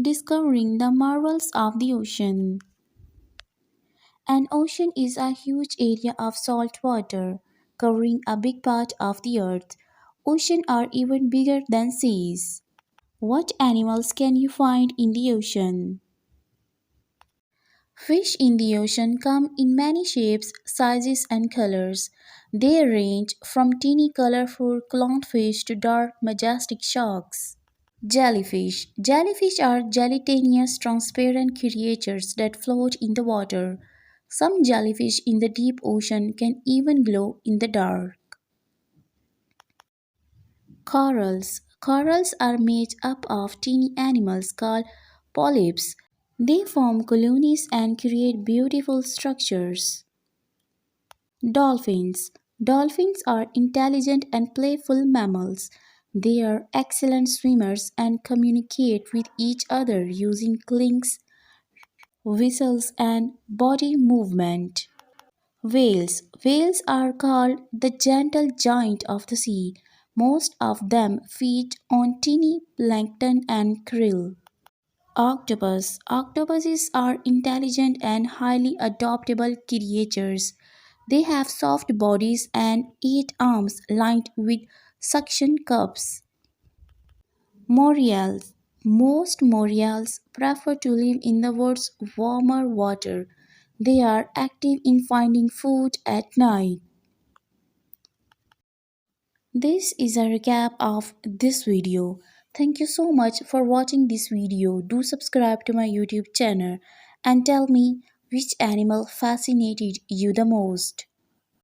discovering the marvels of the ocean. An ocean is a huge area of salt water, covering a big part of the earth. Oceans are even bigger than seas. What animals can you find in the ocean? Fish in the ocean come in many shapes, sizes, and colors. They range from teeny colorful clownfish to dark majestic sharks. Jellyfish. Jellyfish are gelatinous transparent creatures that float in the water. Some jellyfish in the deep ocean can even glow in the dark. Corals. Corals are made up of teeny animals called polyps. They form colonies and create beautiful structures. Dolphins. Dolphins are intelligent and playful mammals. They are excellent swimmers and communicate with each other using clicks, whistles, and body movement. Whales. Whales are called the gentle giant of the sea. Most of them feed on tiny plankton and krill. Octopus. Octopuses are intelligent and highly adaptable creatures. They have soft bodies and 8 arms lined with suction cups. Moreals. Most moreals prefer to live in the world's warmer water. They are active in finding food at night. This is a recap of this video. Thank you so much for watching this video. Do subscribe to my YouTube channel and tell me which animal fascinated you the most.